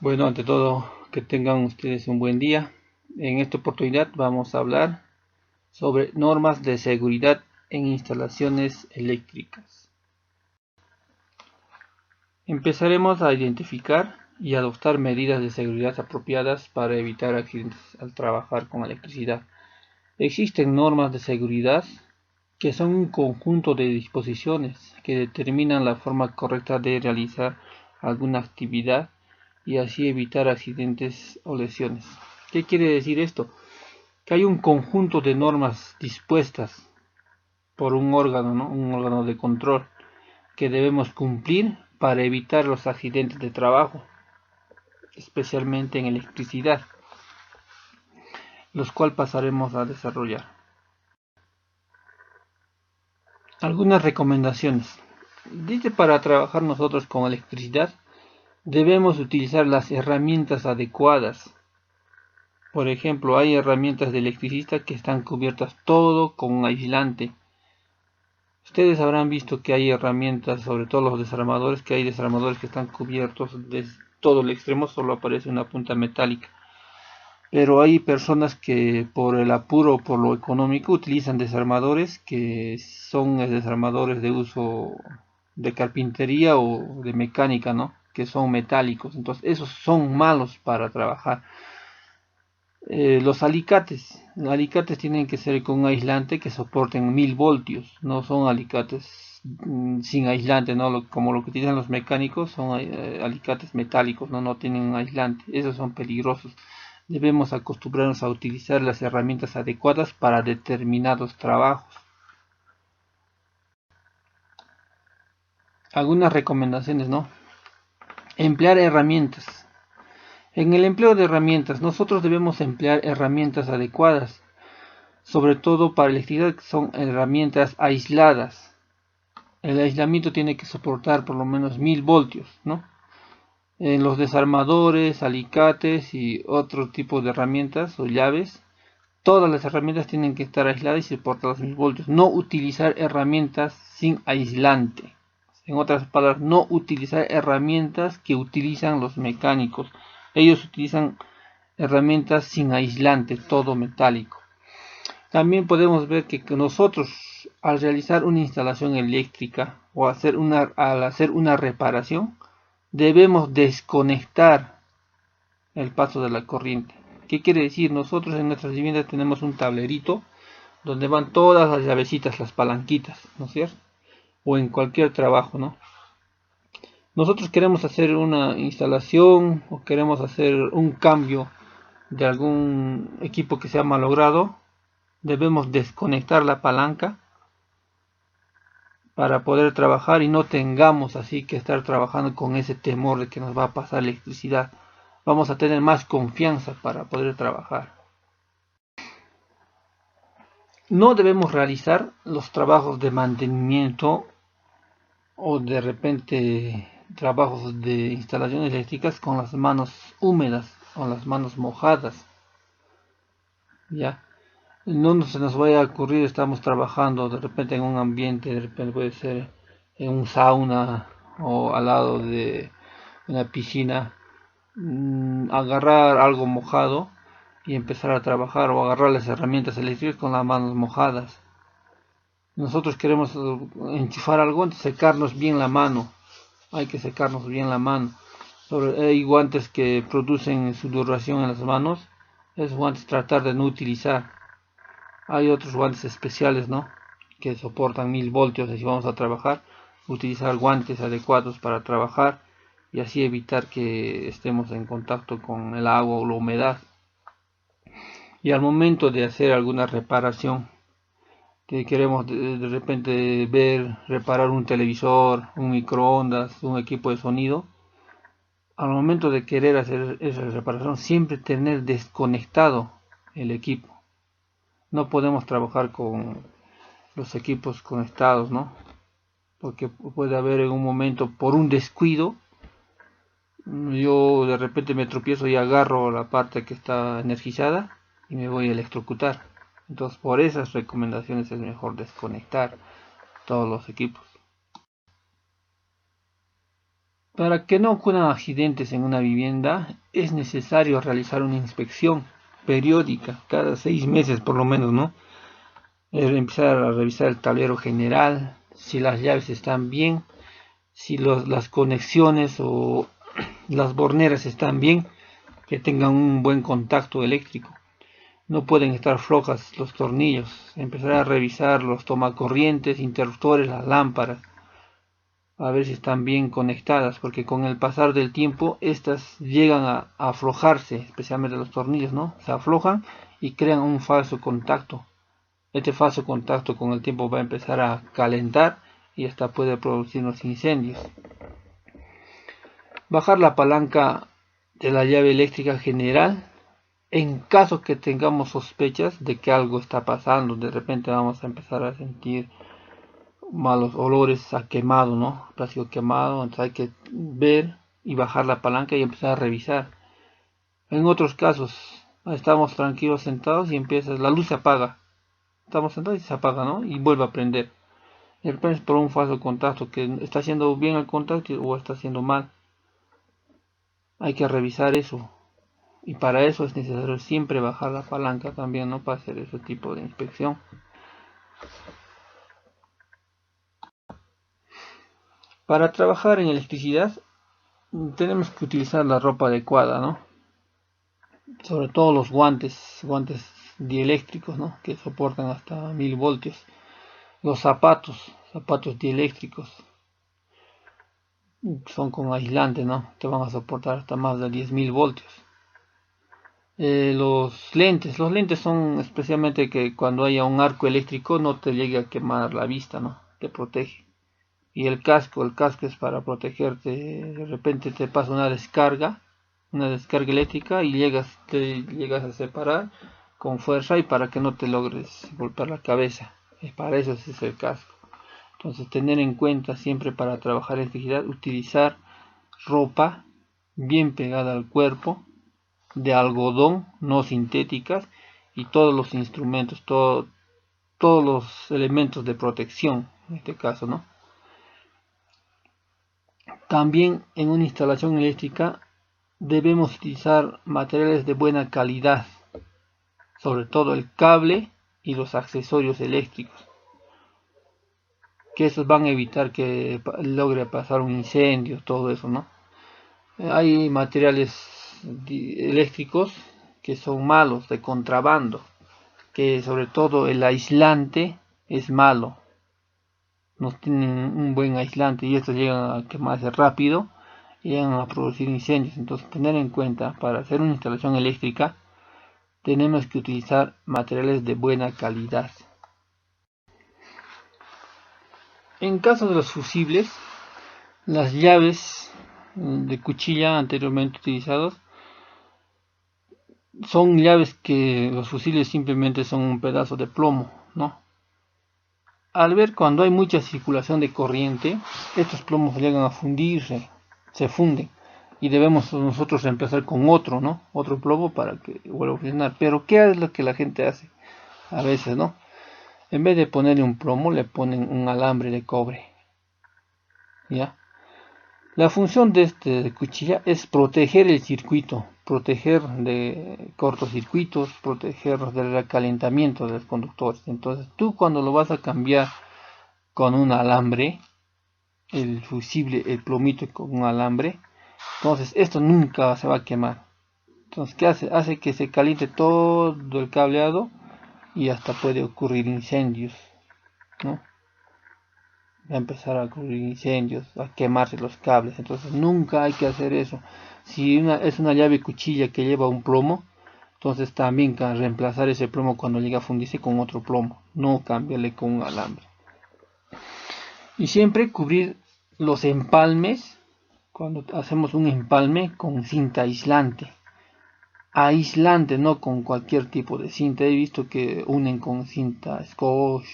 Bueno, ante todo, que tengan ustedes un buen día. En esta oportunidad vamos a hablar sobre normas de seguridad en instalaciones eléctricas. Empezaremos a identificar y adoptar medidas de seguridad apropiadas para evitar accidentes al trabajar con electricidad. Existen normas de seguridad que son un conjunto de disposiciones que determinan la forma correcta de realizar alguna actividad y así evitar accidentes o lesiones. ¿Qué quiere decir esto? Que hay un conjunto de normas dispuestas por un órgano, ¿no? Un órgano de control que debemos cumplir para evitar los accidentes de trabajo, especialmente en electricidad, los cuales pasaremos a desarrollar. Algunas recomendaciones. Dice para trabajar nosotros con electricidad debemos utilizar las herramientas adecuadas. Por ejemplo, hay herramientas de electricista que están cubiertas todo con un aislante. Ustedes habrán visto que hay herramientas, sobre todo los desarmadores, que hay desarmadores que están cubiertos de todo el extremo, solo aparece una punta metálica. Pero hay personas que por el apuro o por lo económico utilizan desarmadores que son desarmadores de uso de carpintería o de mecánica, ¿no? Que son metálicos. Entonces esos son malos para trabajar. Los alicates tienen que ser con un aislante que soporten 1000 voltios, no son alicates sin aislante, ¿no? Como lo que utilizan los mecánicos, son alicates metálicos, no tienen un aislante, esos son peligrosos. Debemos acostumbrarnos a utilizar las herramientas adecuadas para determinados trabajos. Algunas recomendaciones, ¿no? Emplear herramientas. En el empleo de herramientas, nosotros debemos emplear herramientas adecuadas, sobre todo para electricidad, que son herramientas aisladas. El aislamiento tiene que soportar por lo menos 1000 voltios, ¿no? En los desarmadores, alicates y otro tipo de herramientas o llaves, todas las herramientas tienen que estar aisladas y soportar los 1000 voltios. No utilizar herramientas sin aislante. En otras palabras, no utilizar herramientas que utilizan los mecánicos. Ellos utilizan herramientas sin aislante, todo metálico. También podemos ver que nosotros al realizar una instalación eléctrica o al hacer una reparación debemos desconectar el paso de la corriente. ¿Qué quiere decir? Nosotros en nuestras viviendas tenemos un tablerito donde van todas las llavecitas, las palanquitas, ¿no es cierto? O en cualquier trabajo, ¿no? Nosotros queremos hacer una instalación o queremos hacer un cambio de algún equipo que se ha malogrado, debemos desconectar la palanca para poder trabajar y no tengamos así que estar trabajando con ese temor de que nos va a pasar electricidad. Vamos a tener más confianza para poder trabajar. No debemos realizar los trabajos de mantenimiento o de repente trabajos de instalaciones eléctricas con las manos húmedas o las manos mojadas. Ya, no se nos vaya a ocurrir, estamos trabajando de repente en un ambiente, de repente puede ser en un sauna o al lado de una piscina, agarrar algo mojado y empezar a trabajar o agarrar las herramientas eléctricas con las manos mojadas. Nosotros queremos enchufar algo, secarnos bien la mano, hay que secarnos bien la mano. Hay guantes que producen sudoración en las manos, esos guantes tratar de no utilizar. Hay otros guantes especiales, ¿no? Que soportan 1000 voltios. Si vamos a trabajar, utilizar guantes adecuados para trabajar y así evitar que estemos en contacto con el agua o la humedad. Y al momento de hacer alguna reparación, que queremos de repente reparar un televisor, un microondas, un equipo de sonido, al momento de querer hacer esa reparación, siempre tener desconectado el equipo. No podemos trabajar con los equipos conectados, ¿no? Porque puede haber en un momento, por un descuido, yo de repente me tropiezo y agarro la parte que está energizada y me voy a electrocutar. Entonces, por esas recomendaciones es mejor desconectar todos los equipos. Para que no ocurran accidentes en una vivienda, es necesario realizar una inspección periódica, cada 6 meses por lo menos, ¿no? Empezar a revisar el tablero general, si las llaves están bien, si las conexiones o las borneras están bien, que tengan un buen contacto eléctrico. No pueden estar flojas los tornillos. Empezar a revisar los tomacorrientes, interruptores, las lámparas, a ver si están bien conectadas, porque con el pasar del tiempo estas llegan a aflojarse, especialmente los tornillos, ¿no? Se aflojan y crean un falso contacto. Este falso contacto con el tiempo va a empezar a calentar y hasta puede producir unos incendios. Bajar la palanca de la llave eléctrica general en caso que tengamos sospechas de que algo está pasando. De repente vamos a empezar a sentir malos olores a quemado, ¿no? Plástico quemado, entonces hay que ver y bajar la palanca y empezar a revisar. En otros casos, estamos tranquilos sentados y empieza, la luz se apaga. Estamos sentados y se apaga, ¿no? Y vuelve a prender. De repente es por un falso contacto, que está haciendo bien el contacto o está haciendo mal. Hay que revisar eso. Y para eso es necesario siempre bajar la palanca también, ¿no? Para hacer ese tipo de inspección. Para trabajar en electricidad tenemos que utilizar la ropa adecuada, ¿no? Sobre todo los guantes dieléctricos, ¿no? Que soportan hasta 1000 voltios. Los zapatos dieléctricos, son con aislante, ¿no? Te van a soportar hasta más de 10.000 voltios. Los lentes son especialmente que cuando haya un arco eléctrico no te llegue a quemar la vista, ¿no? Te protege. Y el casco es para protegerte. De repente te pasa una descarga eléctrica y te llegas a separar con fuerza y para que no te logres golpear la cabeza. Y para eso es el casco. Entonces tener en cuenta siempre para trabajar electricidad, utilizar ropa bien pegada al cuerpo, de algodón, no sintéticas, y todos los instrumentos, todos los elementos de protección, en este caso, ¿no? También en una instalación eléctrica debemos utilizar materiales de buena calidad, sobre todo el cable y los accesorios eléctricos, que esos van a evitar que logre pasar un incendio, todo eso, ¿no? Hay materiales eléctricos que son malos, de contrabando, que sobre todo el aislante es malo, no tienen un buen aislante y estos llegan a quemarse rápido y llegan a producir incendios. Entonces tener en cuenta, para hacer una instalación eléctrica tenemos que utilizar materiales de buena calidad. En caso de los fusibles, las llaves de cuchilla anteriormente utilizados son llaves que los fusibles simplemente son un pedazo de plomo, ¿no? Al ver cuando hay mucha circulación de corriente, estos plomos llegan a fundirse, se funden y debemos nosotros empezar con otro, ¿no? Otro plomo para que vuelva a funcionar. Pero ¿qué es lo que la gente hace? A veces, ¿no? En vez de ponerle un plomo, le ponen un alambre de cobre, ¿ya? La función de de cuchilla es proteger el circuito, proteger de cortocircuitos, proteger del recalentamiento de los conductores. Entonces tú cuando lo vas a cambiar con un alambre, el fusible, el plomito con un alambre, entonces esto nunca se va a quemar. Entonces, ¿qué hace? Hace que se caliente todo el cableado y hasta puede ocurrir incendios, ¿no? Va a empezar a ocurrir incendios, a quemarse los cables. Entonces nunca hay que hacer eso. Si es una llave cuchilla que lleva un plomo, entonces también reemplazar ese plomo cuando llega a fundirse con otro plomo, no cambiarle con un alambre. Y siempre cubrir los empalmes, cuando hacemos un empalme, con cinta aislante. Aislante, no con cualquier tipo de cinta. He visto que unen con cinta scotch,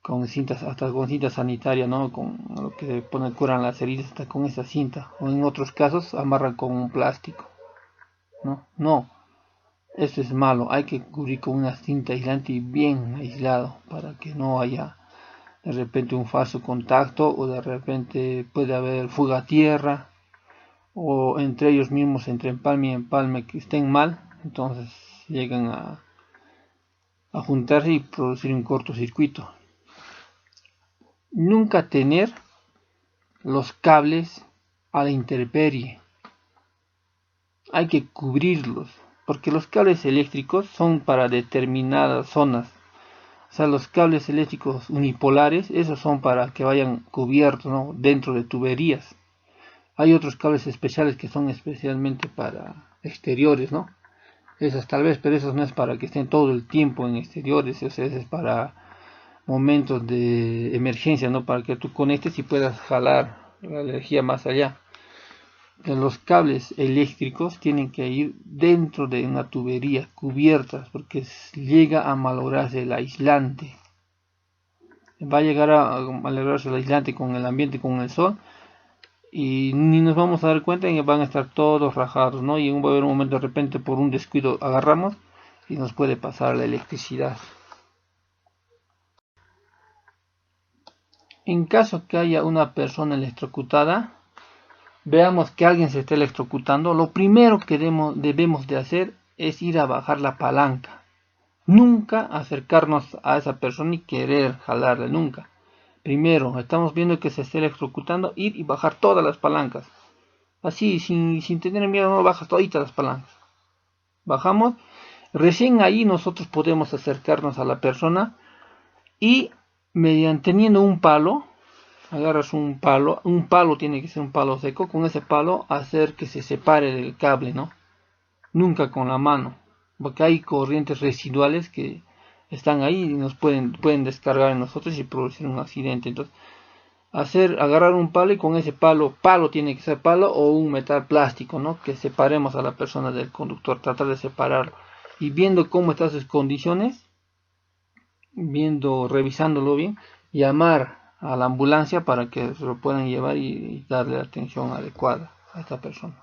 con cintas, hasta con cinta sanitaria, ¿no? Con lo que se pone, curan las heridas, hasta con esa cinta. O en otros casos amarran con un plástico, ¿no? No, esto es malo. Hay que cubrir con una cinta aislante y bien aislado para que no haya de repente un falso contacto, o de repente puede haber fuga a tierra, o entre ellos mismos, entre empalme y empalme, que estén mal, entonces llegan a juntarse y producir un cortocircuito. Nunca tener los cables a la intemperie, hay que cubrirlos, porque los cables eléctricos son para determinadas zonas. O sea, los cables eléctricos unipolares, esos son para que vayan cubiertos, ¿no?, dentro de tuberías. Hay otros cables especiales que son especialmente para exteriores, ¿no? Esos tal vez, pero esos no es para que estén todo el tiempo en exteriores, o sea, es para momentos de emergencia, ¿no? Para que tú conectes y puedas jalar la energía más allá. Los cables eléctricos tienen que ir dentro de una tubería cubiertas, porque llega a malograrse el aislante. Va a llegar a malograrse el aislante con el ambiente, con el sol, y ni nos vamos a dar cuenta y van a estar todos rajados, ¿no? Y va a haber un momento, de repente, por un descuido agarramos y nos puede pasar la electricidad. En caso que haya una persona electrocutada, veamos que alguien se está electrocutando, lo primero que debemos de hacer es ir a bajar la palanca. Nunca acercarnos a esa persona y querer jalarle, nunca. Primero, estamos viendo que se está electrocutando, ir y bajar todas las palancas. Así, sin tener miedo, no bajas toditas las palancas. Bajamos, recién ahí nosotros podemos acercarnos a la persona y teniendo un palo, agarras un palo tiene que ser un palo seco, con ese palo hacer que se separe del cable, ¿no? Nunca con la mano, porque hay corrientes residuales que están ahí y nos pueden descargar en nosotros y producir un accidente. Entonces, agarrar un palo y con ese palo tiene que ser palo o un metal plástico, ¿no? Que separemos a la persona del conductor, tratar de separarlo. Y viendo cómo están sus condiciones, revisándolo bien, llamar a la ambulancia para que se lo puedan llevar y darle la atención adecuada a esta persona.